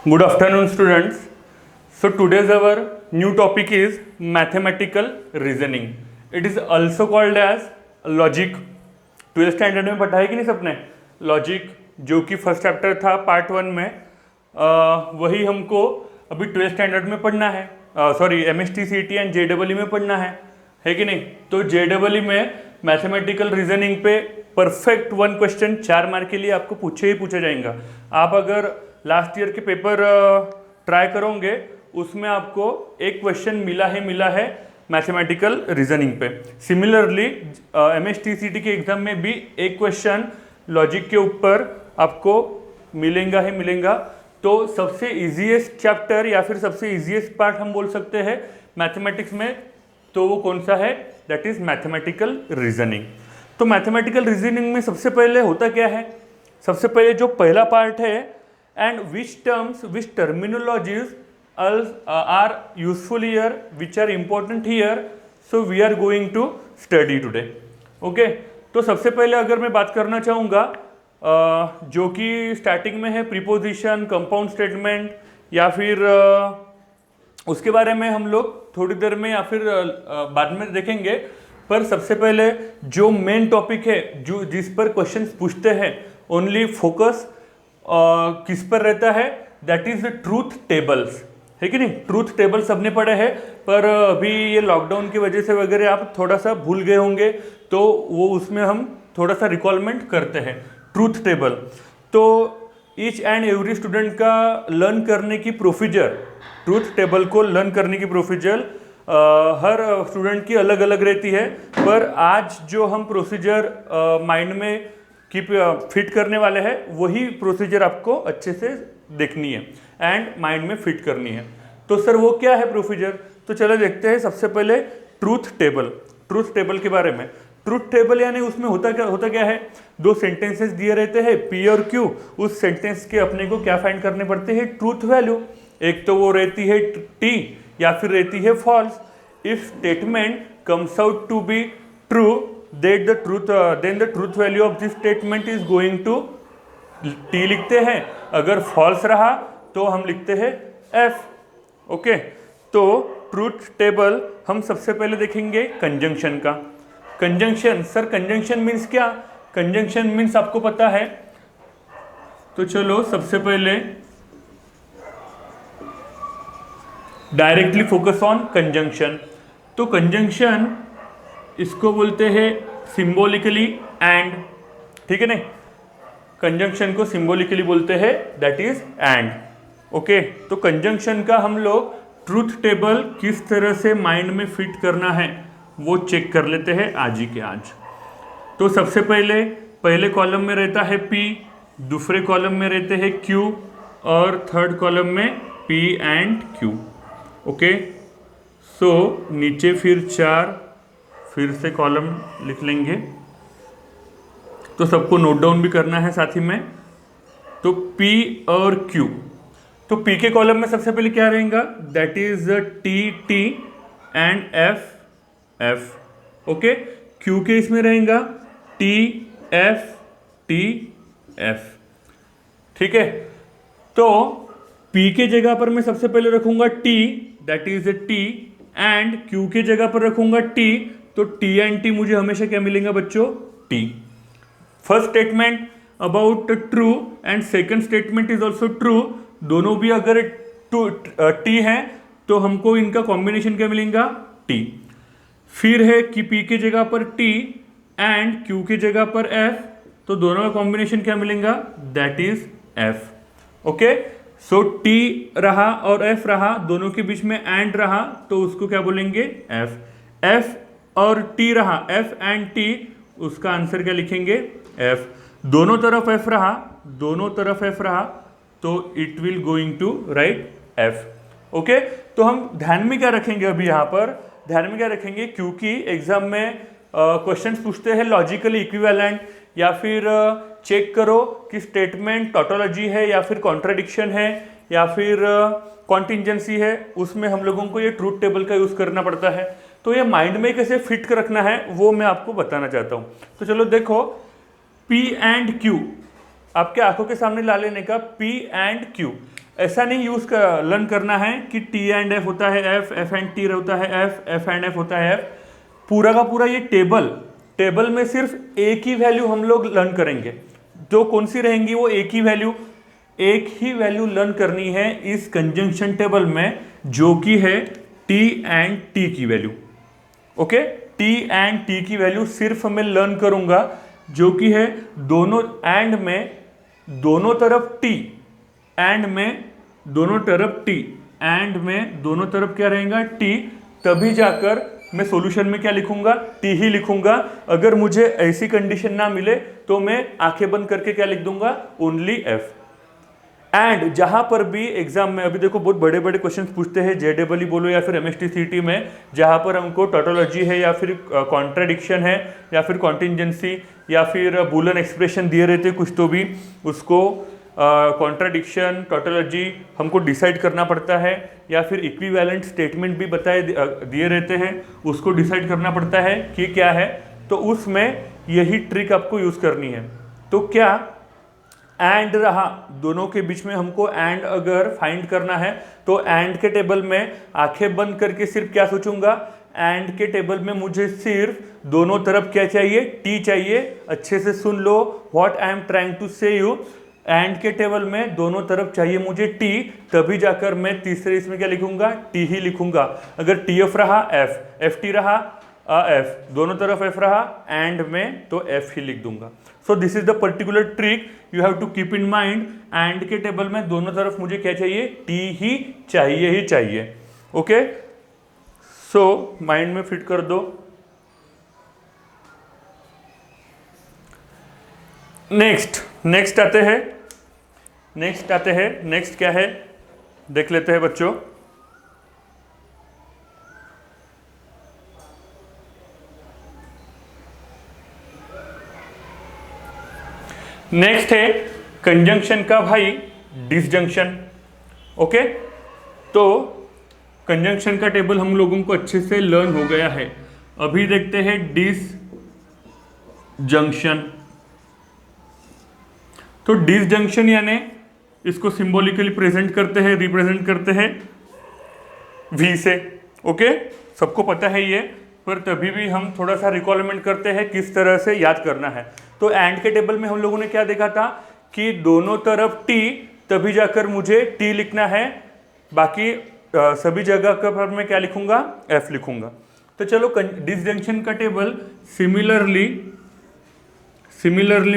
Good afternoon, students. So today's our new topic is mathematical reasoning. It is also called as logic. 12th standard में पढ़ा है कि नहीं सबने logic, जो कि फर्स्ट चैप्टर था पार्ट 1 में, वही हमको अभी 12th स्टैंडर्ड में पढ़ना है, sorry MST CT and JEE में पढ़ना है कि नहीं। तो JEE में मैथमेटिकल रीजनिंग पे परफेक्ट 1 क्वेश्चन 4 मार्क के लिए आपको पूछा जाएगा। आप अगर लास्ट ईयर के पेपर ट्राई करोगे उसमें आपको एक क्वेश्चन मिला है मैथमेटिकल रीजनिंग पे। सिमिलरली MST CT के एग्जाम में भी एक क्वेश्चन लॉजिक के ऊपर आपको मिलेगा। तो सबसे इजीएस्ट चैप्टर या फिर सबसे इजीएस्ट पार्ट हम बोल सकते हैं मैथमेटिक्स में, तो वो कौन सा है? That is mathematical reasoning. तो मैथमेटिकल रीजनिंग में सबसे पहले होता क्या है? सबसे पहले जो पहला पार्ट है, and which terminologies are useful here, which are important here, so we are going to study today. Okay, तो सबसे पहले अगर मैं बात करना चाहूँगा जो कि स्टार्टिंग में है प्रीपोजिशन, कंपाउंड स्टेटमेंट, या फिर उसके बारे में हम लोग थोड़ी देर में या फिर बाद में देखेंगे। पर सबसे पहले जो मेन टॉपिक है, जो जिस पर क्वेश्चंस पूछते हैं, ओनली फोकस किस पर रहता है? दैट इज ट्रूथ टेबल्स, है कि नहीं। ट्रूथ टेबल सबने पढ़े हैं, पर अभी ये लॉकडाउन की वजह से वगैरह आप थोड़ा सा भूल गए होंगे, तो वो उसमें हम थोड़ा सा रिकॉलमेंट करते हैं ट्रूथ टेबल। तो ईच एंड एवरी स्टूडेंट का लर्न करने की प्रोसीजर, ट्रूथ टेबल को लर्न करने की प्रोसीजर हर स्टूडेंट की अलग अलग रहती है। पर आज जो हम प्रोसीजर माइंड में फिट करने वाले हैं, वही प्रोसीजर आपको अच्छे से देखनी है एंड माइंड में फिट करनी है। तो सर वो क्या है प्रोसीजर? तो चलो देखते हैं। सबसे पहले ट्रूथ टेबल के बारे में। ट्रूथ टेबल यानी उसमें होता क्या है? 2 सेंटेंसेस दिए रहते हैं P और Q। उस सेंटेंस के अपने को क्या फाइंड करने पड़ते हैं? Truth value. एक तो वो रहती है T या फिर रहती है false. If statement comes out to be true, then the truth value of this statement is going to T लिखते हैं। अगर फॉल्स रहा तो हम लिखते हैं F। ओके, तो ट्रूथ टेबल हम सबसे पहले देखेंगे कंजंक्शन का। कंजंक्शन, सर कंजंक्शन मीन्स क्या? कंजंक्शन मीन्स आपको पता है, तो चलो सबसे पहले डायरेक्टली फोकस ऑन कंजंक्शन। तो कंजंक्शन इसको बोलते हैं सिंबॉलिकली एंड, ठीक है नहीं। कंजंक्शन को सिंबॉलिकली बोलते हैं, दैट इज एंड। ओके, तो कंजंक्शन का हम लोग ट्रूथ टेबल किस तरह से माइंड में फिट करना है वो चेक कर लेते हैं आज ही के आज। तो सबसे पहले कॉलम में रहता है P, दूसरे कॉलम में रहते हैं Q और थर्ड कॉलम में P एंड Q। ओके, सो नीचे फिर 4 फिर से कॉलम लिख लेंगे, तो सबको नोट डाउन भी करना है साथ ही में। तो P और Q, तो P के कॉलम में सबसे पहले क्या रहेगा? That is T and F। Okay, Q के इसमें रहेगा F। ठीक है, तो P के जगह पर मैं सबसे पहले रखूंगा T, that is T, and Q के जगह पर रखूंगा T, तो T एंड T मुझे हमेशा क्या मिलेगा बच्चों? T। First statement about true and second statement is also true, दोनों भी अगर T है तो हमको इनका कॉम्बिनेशन क्या मिलेगा? T। फिर है कि P के जगह पर T एंड Q के जगह पर F, तो दोनों का कॉम्बिनेशन क्या मिलेगा? That is F। Okay, so T रहा और F रहा, दोनों के बीच में एंड रहा, तो उसको क्या बोलेंगे? F और T रहा, F एंड T, उसका आंसर क्या लिखेंगे? F। दोनों तरफ F रहा, तो it will going to right F। Okay, तो हम ध्यान में क्या रखेंगे अभी यहाँ पर? ध्यान में क्या रखेंगे? क्योंकि एग्जाम में क्वेश्चंस पूछते हैं लॉजिकली इक्विवेलेंट, या फिर चेक करो कि स्टेटमेंट टोटोलॉजी है या फिर कॉन्ट्राडिक्शन है या फिर कॉन्टिंजेंसी है, उसमें हम लोगों को ये ट्रूथ टेबल का यूज करना पड़ता है। तो ये माइंड में कैसे फिट कर रखना है वो मैं आपको बताना चाहता हूँ। तो चलो देखो, P एंड Q आपके आंखों के सामने ला लेने का P एंड Q। ऐसा नहीं लर्न करना है कि टी एंड एफ होता है एफ, एफ एंड टी होता है एफ, एफ एंड एफ होता है एफ। पूरा का पूरा ये टेबल में सिर्फ एक ही वैल्यू हम लोग लर्न करेंगे। जो कौन सी रहेंगी, वो एक ही वैल्यू लर्न करनी है इस कंजंक्शन टेबल में, जो कि है टी एंड टी की value. Okay, T and T की वैल्यू सिर्फ मैं लर्न करूंगा, जो कि है दोनों एंड में दोनों तरफ टी, एंड में दोनों तरफ टी, एंड में दोनों तरफ क्या रहेगा टी। तभी जाकर मैं सॉल्यूशन में क्या लिखूंगा, टी ही लिखूंगा। अगर मुझे ऐसी कंडीशन ना मिले तो मैं आंखें बंद करके क्या लिख दूंगा, ओनली एफ। एंड जहां पर भी एग्जाम में, अभी देखो बहुत बड़े बड़े क्वेश्चंस पूछते हैं जेडबल बोलो या फिर एमएसटी सीटी में, जहां पर हमको टोटोलॉजी है या फिर कॉन्ट्राडिक्शन है या फिर कॉन्टिंजेंसी या फिर बूलन एक्सप्रेशन दिए रहते कुछ, तो भी उसको कॉन्ट्राडिक्शन टोटोलॉजी हमको डिसाइड करना पड़ता है, या फिर इक्विवेलेंट स्टेटमेंट भी दिए रहते हैं, उसको डिसाइड करना पड़ता है कि क्या है। तो उसमें यही ट्रिक आपको यूज करनी है। तो क्या एंड रहा, दोनों के बीच में हमको एंड अगर फाइंड करना है तो एंड के टेबल में आंखें बंद करके सिर्फ क्या सोचूंगा, एंड के टेबल में मुझे सिर्फ दोनों तरफ क्या चाहिए, टी चाहिए। अच्छे से सुन लो what I am trying to say you. And के टेबल में दोनों तरफ चाहिए मुझे टी, तभी जाकर मैं तीसरे इसमें क्या लिखूंगा, टी ही लिखूंगा। अगर टी एफ रहा एफ, एफ टी रहा एफ, दोनों तरफ एफ रहा एंड में तो एफ ही लिख दूंगा। So this is the particular trick you have to keep in mind. And के टेबल में दोनों तरफ मुझे क्या चाहिए, टी ही चाहिए। ओके, सो माइंड में फिट कर दो। नेक्स्ट आते हैं। नेक्स्ट क्या है देख लेते हैं बच्चों। नेक्स्ट है कंजंक्शन का भाई डिसजंक्शन। ओके, तो कंजंक्शन का टेबल हम लोगों को अच्छे से लर्न हो गया है। अभी देखते हैं डिसजंक्शन। तो डिसजंक्शन यानी इसको सिंबॉलिकली रिप्रेजेंट करते हैं वी से। ओके, सबको पता है ये, पर तभी भी हम थोड़ा सा रिकॉलमेंट करते हैं किस तरह से याद करना है। तो एंड के टेबल में हम लोगों ने क्या देखा था कि दोनों तरफ टी, तभी जाकर मुझे टी लिखना है। बाकी सभी जगह पर मैं क्या लिखूंगा, एफ लिखूंगा। तो चलो डिसजंक्शन का टेबल सिमिलरली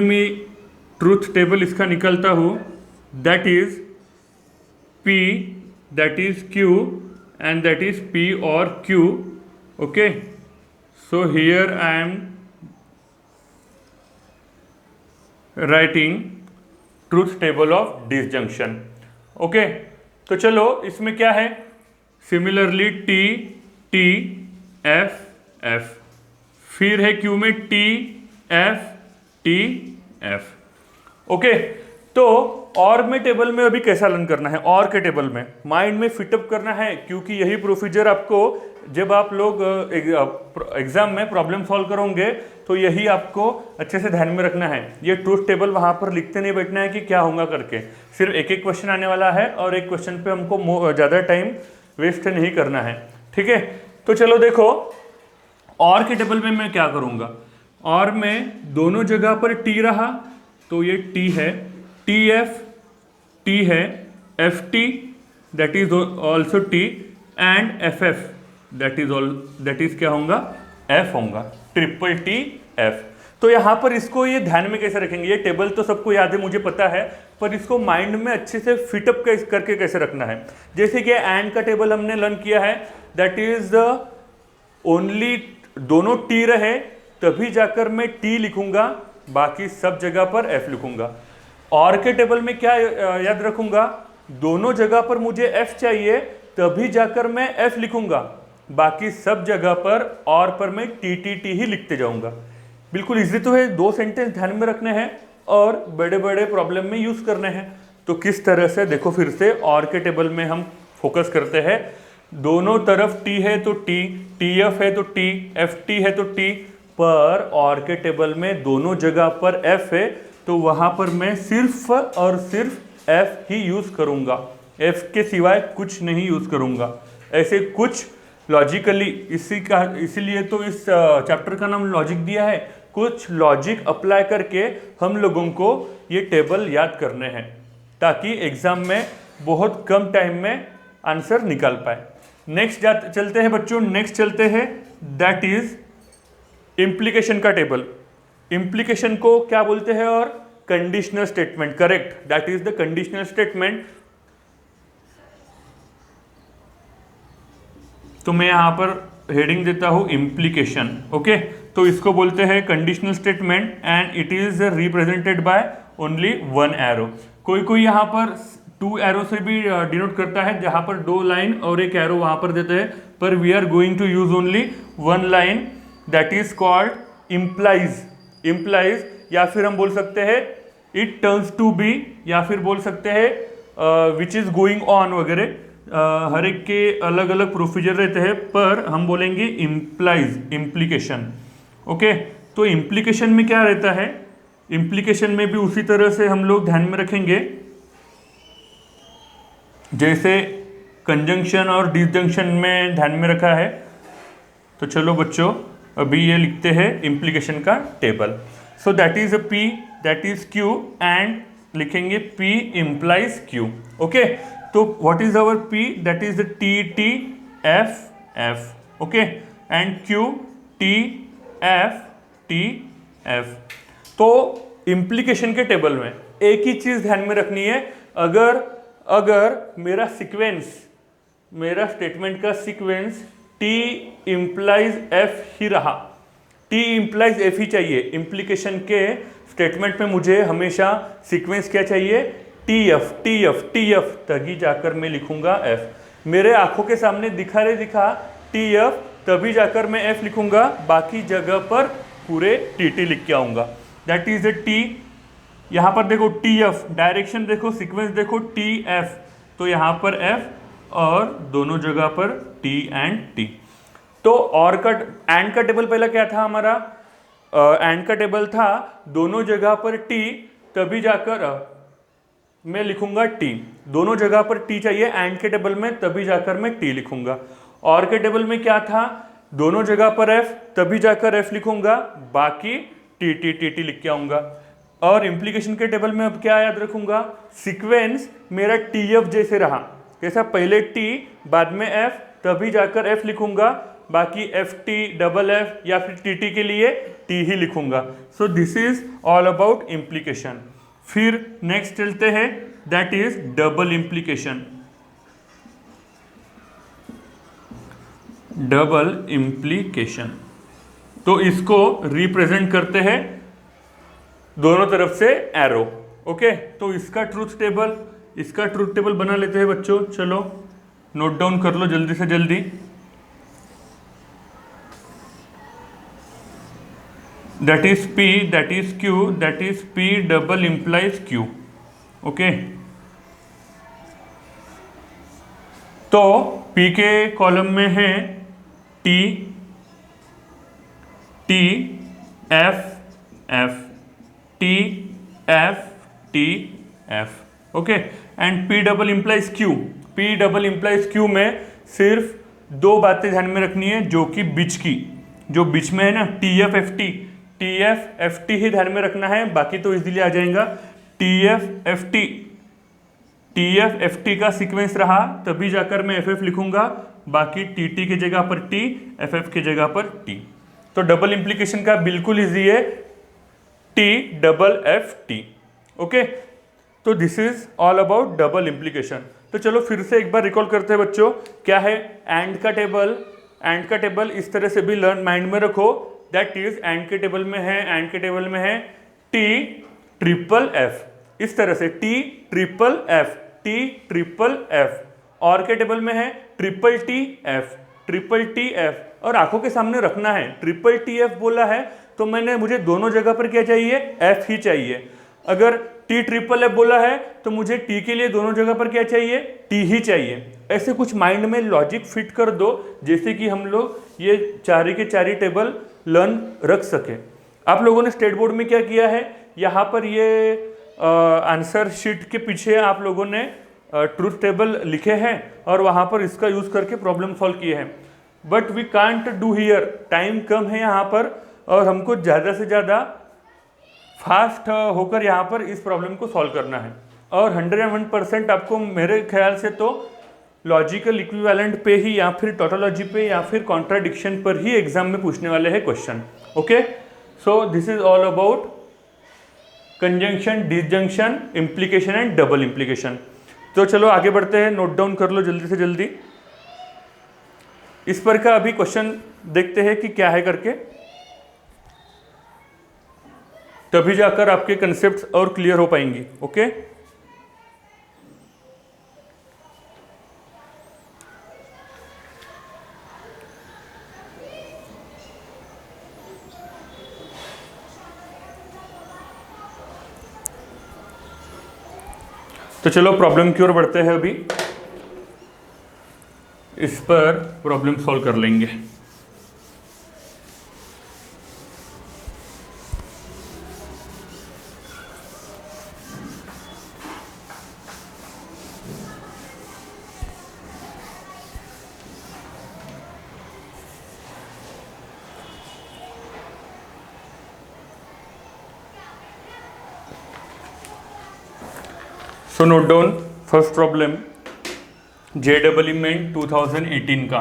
मैं ट्रूथ टेबल इसका निकलता हूं, that is P, that is Q, and that is P or Q. Okay, so here I am writing truth table of disjunction. Okay, तो चलो इसमें क्या है, similarly T T F F, फिर है Q में T F T F. Okay, तो और में टेबल में अभी कैसा लर्न करना है, और के टेबल में माइंड में फिटअप करना है, क्योंकि यही प्रोसीजर आपको जब आप लोग एग्जाम में प्रॉब्लम सॉल्व करोगे तो यही आपको अच्छे से ध्यान में रखना है। ये ट्रूथ टेबल वहां पर लिखते नहीं बैठना है कि क्या होगा करके, सिर्फ एक एक क्वेश्चन आने वाला है और एक क्वेश्चन पे हमको ज़्यादा टाइम वेस्ट नहीं करना है। ठीक है, तो चलो देखो और के टेबल में मैं क्या करूँगा। और में दोनों जगह पर टी रहा तो ये टी है, टी एफ टी है, F T that is also T, and F F that is क्या होगा, एफ होगा, ट्रिपल टी एफ। तो यहाँ पर इसको ये ध्यान में कैसे रखेंगे, ये टेबल तो सबको याद है मुझे पता है, पर इसको माइंड में अच्छे से फिटअप करके कैसे रखना है। जैसे कि एंड का टेबल हमने लर्न किया है, दैट इज ओनली दोनों टी रहे तभी जाकर मैं टी लिखूंगा, बाकी सब जगह पर एफ लिखूंगा। और के टेबल में क्या याद रखूंगा, दोनों जगह पर मुझे एफ चाहिए तभी जाकर मैं एफ लिखूंगा, बाकी सब जगह पर और पर मैं टी टी टी ही लिखते जाऊंगा। बिल्कुल इजी तो है, 2 सेंटेंस ध्यान में रखने हैं और बड़े बड़े प्रॉब्लम में यूज करने हैं। तो किस तरह से देखो, फिर से और के टेबल में हम फोकस करते हैं। दोनों तरफ टी है तो टी, टी एफ है तो टी, एफ टी है तो टी, पर और के टेबल में दोनों जगह पर एफ है तो वहां पर मैं सिर्फ और सिर्फ एफ ही यूज करूंगा। एफ के सिवाय कुछ नहीं यूज करूंगा। ऐसे कुछ लॉजिकली इसीलिए तो इस चैप्टर का नाम लॉजिक दिया है। कुछ लॉजिक अप्लाई करके हम लोगों को ये टेबल याद करने हैं ताकि एग्जाम में बहुत कम टाइम में आंसर निकाल पाए। नेक्स्ट चलते हैं बच्चों, नेक्स्ट चलते हैं, दैट इज इम्प्लीकेशन का टेबल। इम्प्लीकेशन को क्या बोलते हैं? और conditional statement, correct, that is the conditional statement. तो मैं यहां पर हेडिंग देता हूं इम्प्लीकेशन, ओके। तो इसको बोलते हैं conditional statement and it is represented by only one arrow. कोई कोई यहाँ पर 2 एरो से भी डिनोट करता है, जहां पर 2 लाइन और एक एरो वहां पर देते हैं, पर we are going to use only 1 line, that is called implies. Implies, या फिर हम बोल सकते हैं इट टर्न्स टू बी, या फिर बोल सकते हैं विच इज गोइंग ऑन वगैरह। हर एक के अलग अलग प्रोसीजर रहते हैं, पर हम बोलेंगे इम्प्लाइज, इम्प्लीकेशन, ओके। तो इम्प्लीकेशन में क्या रहता है? इम्प्लीकेशन में भी उसी तरह से हम लोग ध्यान में रखेंगे जैसे कंजंक्शन और डिसजंक्शन में ध्यान में रखा है। तो चलो बच्चों, अभी ये लिखते हैं इम्प्लीकेशन का table. So that is a P, that is Q, and लिखेंगे पी इम्प्लाइज क्यू, ओके। तो what is our P? That is T T F F, okay, and Q T F T F. तो implication के table में एक ही चीज ध्यान में रखनी है, अगर मेरा सीक्वेंस, मेरा स्टेटमेंट का सीक्वेंस टी इम्प्लाइज एफ ही रहा, टी इम्प्लाइज एफ ही चाहिए। इम्प्लीकेशन के स्टेटमेंट में मुझे हमेशा सीक्वेंस क्या चाहिए? T F T F T F, तभी जाकर मैं लिखूंगा एफ। मेरे आंखों के सामने दिखा टी एफ, तभी जाकर मैं एफ लिखूंगा, बाकी जगह पर पूरे टी टी लिख के आऊंगा। That is A T. यहां पर देखो टी एफ, डायरेक्शन देखो, सीक्वेंस देखो, टी एफ, तो यहां पर एफ और दोनों जगह पर टी एंड टी। तो और का एंड का टेबल पहला क्या था हमारा? एंड का टेबल था दोनों जगह पर टी, तभी जाकर मैं लिखूंगा टी। दोनों जगह पर टी चाहिए एंड के टेबल में, तभी जाकर मैं टी लिखूंगा। और के टेबल में क्या था? दोनों जगह पर एफ, तभी जाकर एफ लिखूंगा, बाकी टी टी टी टी लिख के आऊंगा। और इम्प्लीकेशन के टेबल में अब क्या याद रखूंगा? सीक्वेंस मेरा टी एफ जैसे रहा, कैसा? पहले टी, बाद में एफ, तभी जाकर एफ लिखूंगा, बाकी एफ टी, डबल एफ या फिर टी टी के लिए टी ही लिखूंगा। सो this is all about implication. फिर नेक्स्ट चलते हैं, that is double implication. Double implication, तो इसको रिप्रेजेंट करते हैं दोनों तरफ से एरो, ओके। तो इसका ट्रूथ टेबल बना लेते हैं बच्चों। चलो नोट डाउन कर लो जल्दी से जल्दी। That is P, that is Q, that is P double implies Q, okay. तो P के कॉलम में है T, T F F, T F T F, okay. And P double implies Q, P double implies Q में सिर्फ 2 बातें ध्यान में रखनी है, जो कि जो बीच में है ना, T F F T, T F F T ही ध्यान में रखना है, बाकी तो इजीली आ जाएगा। टी एफ एफ टी का सीक्वेंस रहा, तभी जाकर मैं एफ एफ लिखूंगा, बाकी टी टी की जगह पर टी, एफ एफ की जगह पर टी। तो डबल इम्प्लीकेशन का बिल्कुल इजी है, T double F T, okay. तो this is all about double implication. तो चलो फिर से एक बार रिकॉल करते हैं बच्चों, क्या है एंड का टेबल। एंड का टेबल इस तरह से भी लर्न माइंड में रखो, दैट इज एंड के टेबल में है टी ट्रिपल एफ, इस तरह से T triple F, T triple F. और के टेबल में है ट्रिपल टी एफ, और आंखों के सामने रखना है। ट्रिपल टी एफ बोला है तो मुझे दोनों जगह पर क्या चाहिए? एफ ही चाहिए। अगर टी ट्रिपल एफ बोला है तो मुझे टी के लिए दोनों जगह पर क्या चाहिए? टी ही चाहिए। ऐसे कुछ माइंड में लॉजिक फिट कर दो, जैसे कि हम लोग ये चारी के चारी टेबल लर्न रख सके। आप लोगों ने स्टेट बोर्ड में क्या किया है, यहाँ पर ये आंसर शीट के पीछे आप लोगों ने ट्रूथ टेबल लिखे हैं और वहाँ पर इसका यूज़ करके प्रॉब्लम सॉल्व किए हैं, but we can't do here, time कम है यहाँ पर और हमको ज़्यादा से ज़्यादा फास्ट होकर यहाँ पर इस प्रॉब्लम को सॉल्व करना है। और 101% आपको मेरे ख्याल से तो लॉजिकल इक्विवेलेंट पे ही या फिर टोटोलॉजी पे या फिर कॉन्ट्राडिक्शन पर ही एग्जाम में पूछने वाले हैं question. Okay, so this is all about conjunction, disjunction, implication and double implication. तो चलो आगे बढ़ते हैं, नोट डाउन कर लो जल्दी से जल्दी। इस पर का अभी क्वेश्चन देखते हैं कि क्या है करके, तभी जाकर आपके कंसेप्ट्स और क्लियर हो पाएंगी। ओके, तो चलो प्रॉब्लम की ओर बढ़ते हैं। अभी इस पर प्रॉब्लम सॉल्व कर लेंगे। So note down first problem JEE में 2018 का।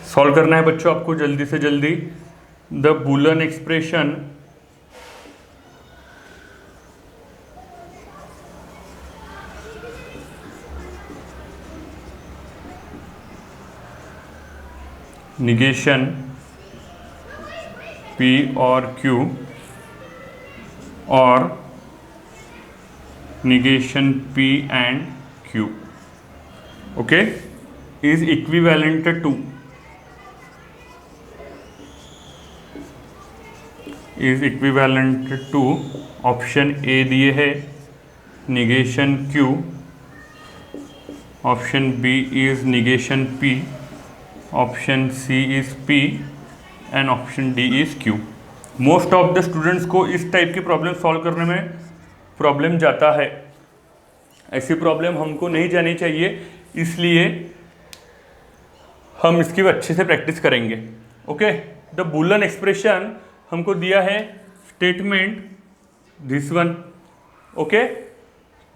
सॉल्व करना है बच्चों आपको जल्दी से जल्दी। The Boolean expression negation P और Q और negation P and Q, okay, is equivalent to option A दिए है negation Q, option B is negation P, option C is P and option D is Q। Most of the students को इस type की problem solve करने में problem जाता है। ऐसी प्रॉब्लम हमको नहीं जानी चाहिए, इसलिए हम इसकी अच्छे से प्रैक्टिस करेंगे। ओके, द बूलन एक्सप्रेशन हमको दिया है स्टेटमेंट दिस वन। ओके,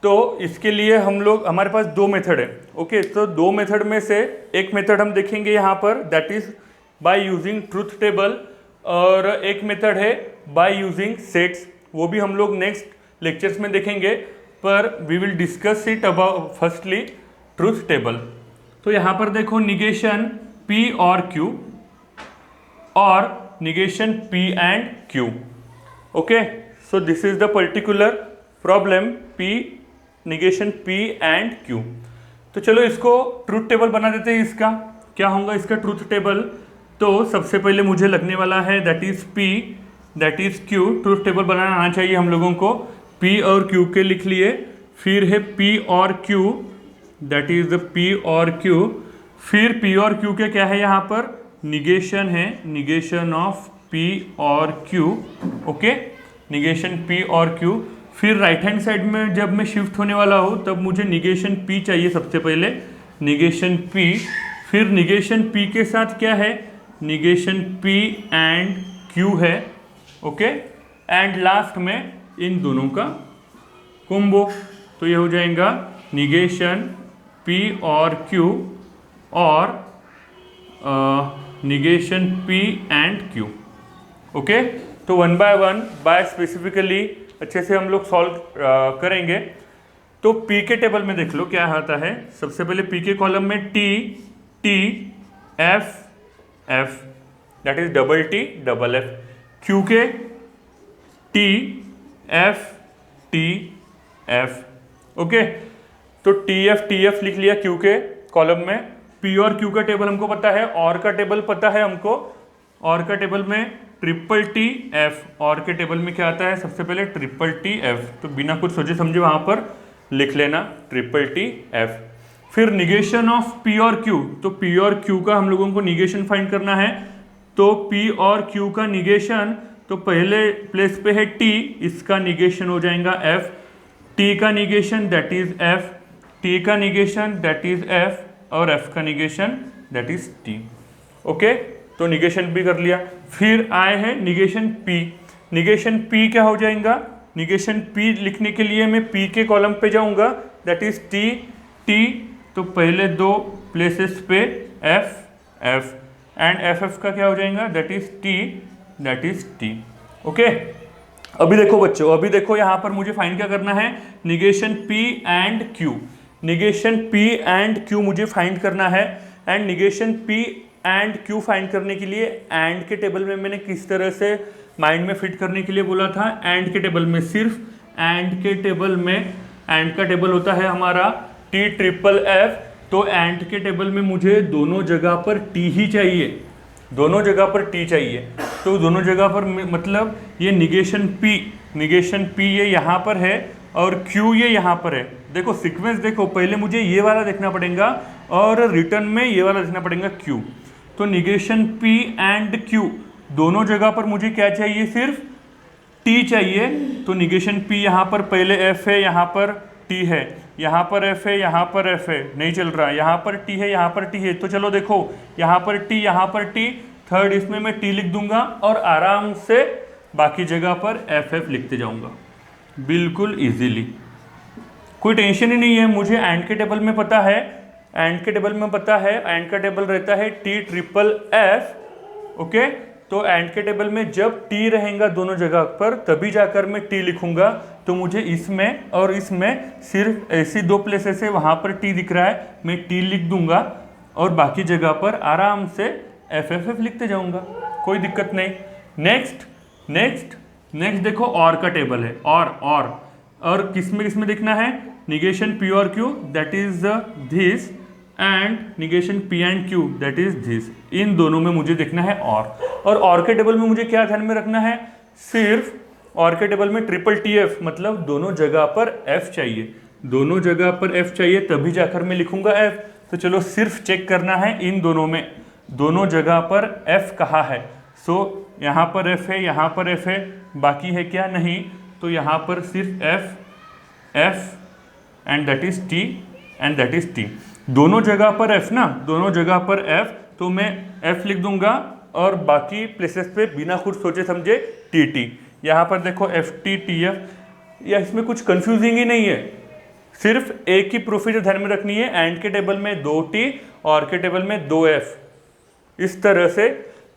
तो इसके लिए हम लोग, हमारे पास दो मेथड है। ओके, तो दो मेथड में से एक मेथड हम देखेंगे यहाँ पर, that is by using truth table, और एक मेथड है बाय यूजिंग सेट्स, वो भी हम लोग नेक्स्ट लेक्चर्स में देखेंगे, पर we will discuss it about firstly truth table. तो यहाँ पर देखो निगेशन P और Q और negation P and Q। Okay, so this is the particular problem P negation P and Q। तो चलो इसको ट्रूथ टेबल बना देते हैं। इसका क्या होगा, इसका ट्रूथ टेबल तो सबसे पहले मुझे लगने वाला है that is P that is Q। Truth table बनाना आना चाहिए हम लोगों को। P और Q के लिख लिए, फिर है P और Q दैट इज P और Q, फिर P और Q के क्या है यहाँ पर निगेशन है, निगेशन ऑफ P और Q। ओके, निगेशन P और Q। फिर राइट हैंड साइड में जब मैं शिफ्ट होने वाला हूँ तब मुझे निगेशन P चाहिए सबसे पहले, निगेशन P, फिर निगेशन P के साथ क्या है निगेशन P एंड Q है। ओके, एंड लास्ट में इन दोनों का कॉम्बो, तो ये हो जाएगा निगेशन P और Q और negation P and Q। Okay, तो one by one by specifically अच्छे से हम लोग सॉल्व करेंगे। तो P के टेबल में देख लो क्या आता है। सबसे पहले P के कॉलम में T T F F that is double T double F। Q के T F T F। Okay, तो T F लिख लिया Q के कॉलम में। P और Q का टेबल हमको पता है, और का टेबल पता है हमको, और का टेबल में ट्रिपल T F, और के टेबल में क्या आता है सबसे पहले ट्रिपल T F, तो बिना कुछ सोचे समझे वहां पर लिख लेना ट्रिपल T F। फिर निगेशन ऑफ P और Q, तो P और Q का हम लोगों को निगेशन फाइंड करना है, तो P और Q का निगेशन, तो पहले प्लेस पे है T, इसका निगेशन हो जाएगा F, T का negation that is F, T का निगेशन दैट इज F, और F का negation that is T। Okay, तो निगेशन भी कर लिया। फिर आए हैं निगेशन P। निगेशन P क्या हो जाएगा? निगेशन P लिखने के लिए मैं P के कॉलम पे जाऊंगा दैट इज T, T, तो पहले दो प्लेसेस पे F, F, एंड FF का क्या हो जाएगा? That is T, that is T। Okay, अभी देखो बच्चों, अभी देखो यहाँ पर मुझे फाइंड क्या करना है? Negation P and Q। Negation P and Q मुझे फाइंड करना है। And negation P and Q find करने के लिए एंड के टेबल में मैंने किस तरह से माइंड में फिट करने के लिए बोला था? एंड के टेबल में, सिर्फ एंड के टेबल में, एंड का टेबल होता है हमारा T ट्रिपल F, तो एंड के टेबल में मुझे दोनों जगह पर T ही चाहिए, दोनों जगह पर T चाहिए। तो दोनों जगह पर मतलब ये निगेशन P ये यहाँ पर है और Q ये यहाँ पर है। देखो सीक्वेंस देखो, पहले मुझे ये वाला देखना पड़ेगा और रिटर्न में ये वाला देखना पड़ेगा Q। तो निगेशन P एंड Q दोनों जगह पर मुझे क्या चाहिए? सिर्फ T चाहिए। तो निगेशन P यहाँ पर पहले F है, यहाँ पर T है, यहाँ पर F है, यहाँ पर F है, नहीं चल रहा, यहाँ पर T है, यहाँ पर T है। तो चलो देखो, यहाँ पर T, यहाँ पर T, थर्ड इसमें मैं T लिख दूंगा और आराम से बाकी जगह पर FF लिखते जाऊंगा, बिल्कुल इजीली, कोई टेंशन ही नहीं है। मुझे एंड के टेबल में पता है, एंड के टेबल में पता है, एंड का टेबल रहता है T ट्रिपल F। ओके, तो एंड के टेबल में जब T रहेगा दोनों जगह पर तभी जाकर मैं T लिखूंगा। तो मुझे इसमें और इसमें सिर्फ ऐसी दो प्लेसेस है, वहां पर T दिख रहा है, मैं T लिख दूंगा और बाकी जगह पर आराम से FFF लिखते जाऊंगा, कोई दिक्कत नहीं। नेक्स्ट देखो और का टेबल है, और किसमें देखना है? निगेशन P और Q that is this, and negation P and Q that is this. इन दोनों में मुझे देखना है और के टेबल में मुझे क्या ध्यान में रखना है? सिर्फ और के टेबल में ट्रिपल TF, मतलब दोनों जगह पर F चाहिए, दोनों जगह पर F चाहिए, तभी जाकर मैं लिखूंगा F। तो चलो सिर्फ चेक करना है इन दोनों में, दोनों जगह पर F कहाँ है। सो यहाँ पर F है, यहाँ पर F है, बाकी है क्या? नहीं। तो यहाँ पर सिर्फ F and that is T and that is T, दोनों जगह पर F ना, दोनों जगह पर F, तो मैं F लिख दूंगा और बाकी प्लेसेस पे बिना कुछ सोचे समझे TT। यहाँ पर देखो FT TF, या इसमें कुछ कंफ्यूजिंग ही नहीं है, सिर्फ एक ही प्रोसीजर ध्यान में रखनी है, एंड के टेबल में 2T और के टेबल में 2F, इस तरह से।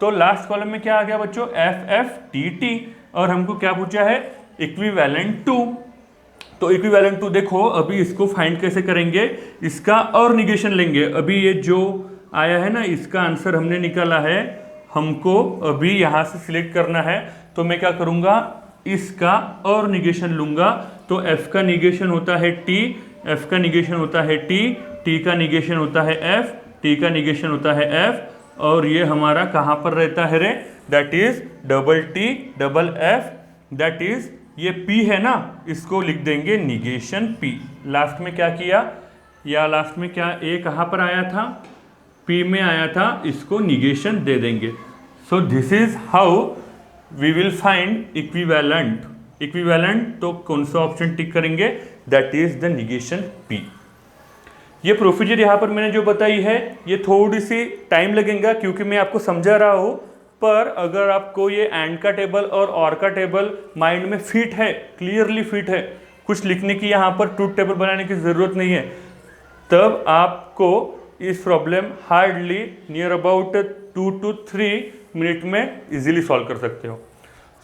तो लास्ट कॉलम में क्या आ गया बच्चों? FF TT, और हमको क्या पूछा है? Equivalent to. तो इक्विवेलेंट टू देखो, अभी इसको फाइंड कैसे करेंगे? इसका और निगेशन लेंगे। अभी ये जो आया है ना, इसका आंसर हमने निकाला है, हमको अभी यहाँ से सिलेक्ट करना है। तो मैं क्या करूँगा? इसका और निगेशन लूँगा। तो F का निगेशन होता है T, F का निगेशन होता है T, T का निगेशन होता है F, T का निगेशन होता है F, और ये हमारा कहाँ पर रहता है रे? That is double T double F, that is ये P है ना, इसको लिख देंगे निगेशन P। लास्ट में क्या किया? या लास्ट में क्या A कहाँ पर आया था? P में आया था, इसको निगेशन दे देंगे। So this is how we will find equivalent. Equivalent तो कौन सा ऑप्शन टिक करेंगे? That is the negation P। ये प्रोसीजर यहाँ पर मैंने जो बताई है, ये थोड़ी सी टाइम लगेगा क्योंकि मैं आपको समझा रहा हूँ, पर अगर आपको ये एंड का टेबल और का टेबल माइंड में फिट है, क्लियरली फिट है, कुछ लिखने की यहाँ पर ट्रूथ टेबल बनाने की ज़रूरत नहीं है, तब आपको इस problem hardly near about 2 to 3 minute में इजीली सॉल्व कर सकते हो।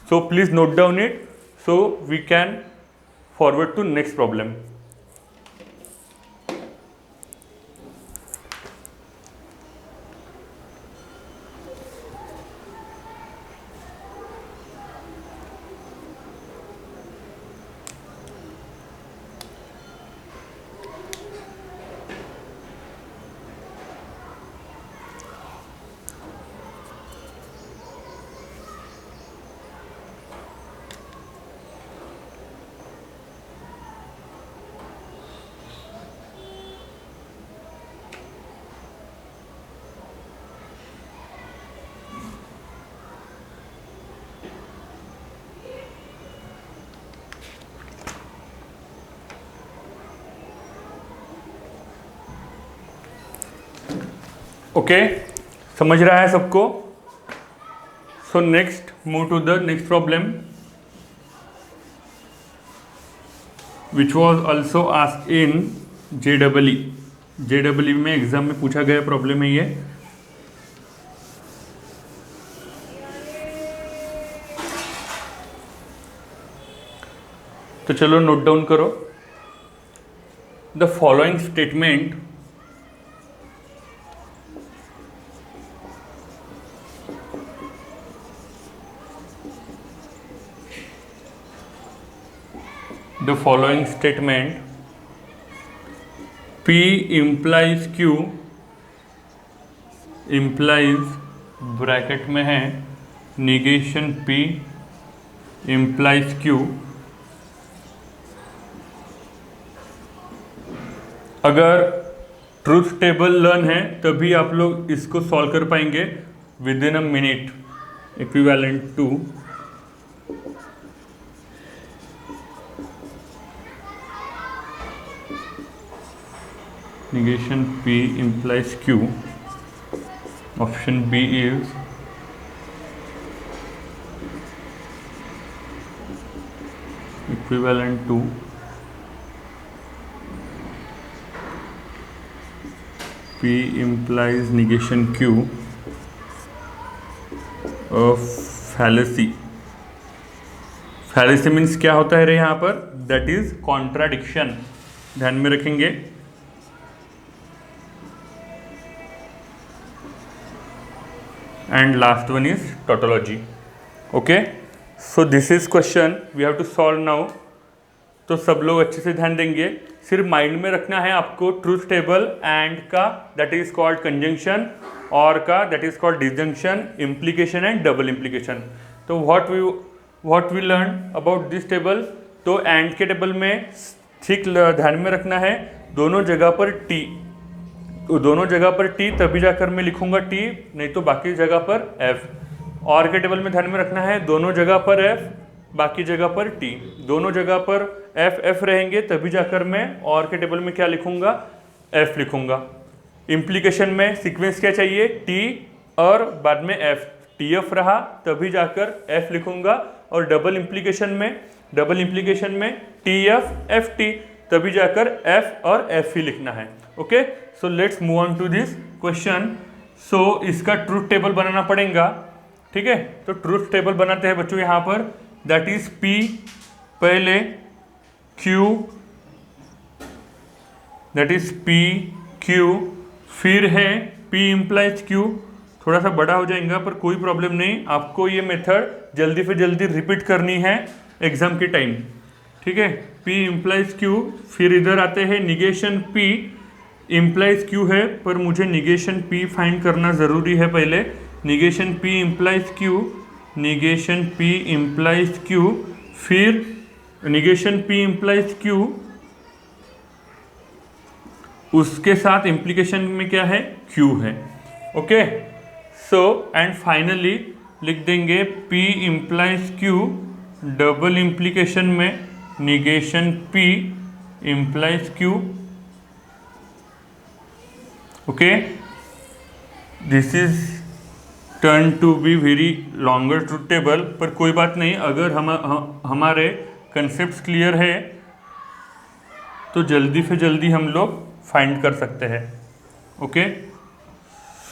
So please note down it, so we can forward to next problem. Okay, समझ रहा है सबको? So next move to the next problem which was also asked in JEE में exam में पूछा गया प्रॉब्लम है ये। तो चलो नोट डाउन करो। The following statement P implies Q implies bracket में है निगेशन P implies Q। अगर ट्रूथ टेबल लर्न है तभी आप लोग इसको सॉल्व कर पाएंगे within a minute. Equivalent to negation P implies Q, option B is equivalent to P implies negation Q of fallacy। fallacy means क्या होता है रे यहाँ पर? दैट इज कॉन्ट्राडिक्शन, ध्यान में रखेंगे। And last one is tautology। okay, so this is question we have to solve now। तो सब लोग अच्छे से ध्यान देंगे। सिर्फ माइंड में रखना है आपको ट्रूथ टेबल एंड का दैट इज कॉल्ड कंजंक्शन, और का that is called disjunction, implication and double implication. तो what we learn about this table, तो एंड के टेबल में ठीक ध्यान में रखना है दोनों जगह पर टी, दोनों जगह पर टी तभी जाकर मैं लिखूंगा टी, नहीं तो बाकी जगह पर एफ। और के टेबल में ध्यान में रखना है दोनों जगह पर एफ, बाकी जगह पर टी। दोनों जगह पर एफ एफ रहेंगे तभी जाकर मैं और के टेबल में क्या लिखूंगा? एफ लिखूंगा। इम्प्लीकेशन में सीक्वेंस क्या चाहिए? टी और बाद में एफ, टी एफ रहा तभी जाकर एफ लिखूंगा। और डबल इम्प्लीकेशन में टी एफ एफ टी तभी जाकर एफ और एफ ही लिखना है। Okay, so let's move on to this question. सो इसका ट्रूथ टेबल बनाना पड़ेगा, ठीक है? तो ट्रूथ टेबल बनाते हैं बच्चों यहाँ पर, दैट इज P पहले, Q that is P Q, फिर है P implies Q। थोड़ा सा बड़ा हो जाएगा पर कोई प्रॉब्लम नहीं, आपको ये मेथड जल्दी से जल्दी रिपीट करनी है एग्जाम के टाइम, ठीक है? P implies Q, फिर इधर आते हैं निगेशन P implies Q है, पर मुझे निगेशन P फाइंड करना ज़रूरी है पहले। Negation P implies Q, negation P implies Q, फिर निगेशन P implies Q, उसके साथ इम्प्लीकेशन में क्या है? Q है। ओके, सो एंड फाइनली लिख देंगे P implies Q, double implication में negation P implies Q। Okay, this is turn to be very longer truth table, पर कोई बात नहीं, अगर हमारे कंसेप्ट क्लियर है तो जल्दी से जल्दी हम लोग फाइंड कर सकते हैं। ओके,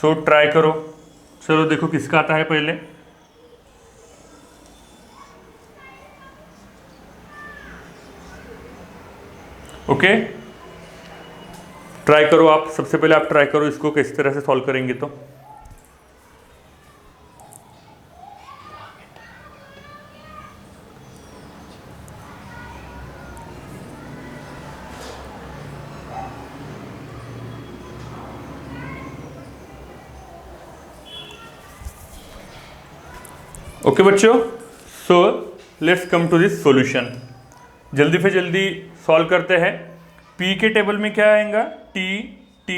सो ट्राई करो। चलो देखो किसका आता है पहले। ओके, ट्राई करो आप, सबसे पहले आप ट्राई करो इसको किस तरह से सॉल्व करेंगे। तो ओके बच्चों, so let's come to this solution. जल्दी से जल्दी सॉल्व करते हैं। P के टेबल में क्या आएगा? T T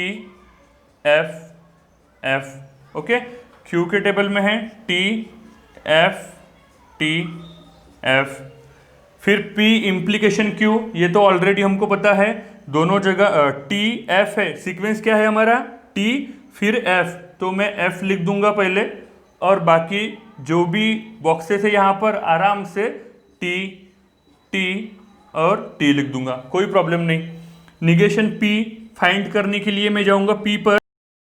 F F। Okay, Q के टेबल में है T F T F, फिर P इम्प्लीकेशन Q, ये तो ऑलरेडी हमको पता है, दोनों जगह T F है। सीक्वेंस क्या है हमारा? T फिर एफ, तो मैं एफ लिख दूंगा पहले, और बाकी जो भी बॉक्सेस है यहाँ पर आराम से टी, टी और टी लिख दूंगा, कोई प्रॉब्लम नहीं। निगेशन पी फाइंड करने के लिए मैं जाऊंगा पी पर,